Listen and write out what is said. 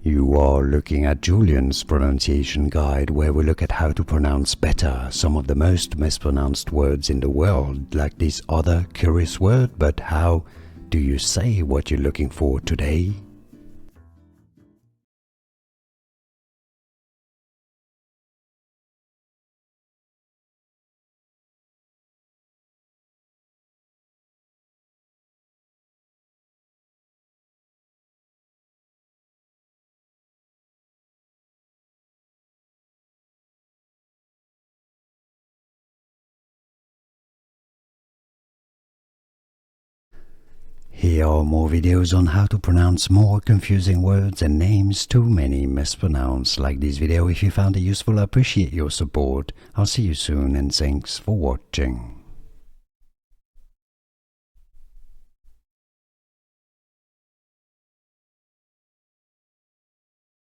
You are looking at Julian's pronunciation guide, where we look at how to pronounce better some of the most mispronounced words in the world, like this other curious word. But how do you say what you're looking for today? Here are more videos on how to pronounce more confusing words and names too many mispronounced. Like this video if you found it useful. I appreciate your support. I'll see you soon and thanks for watching.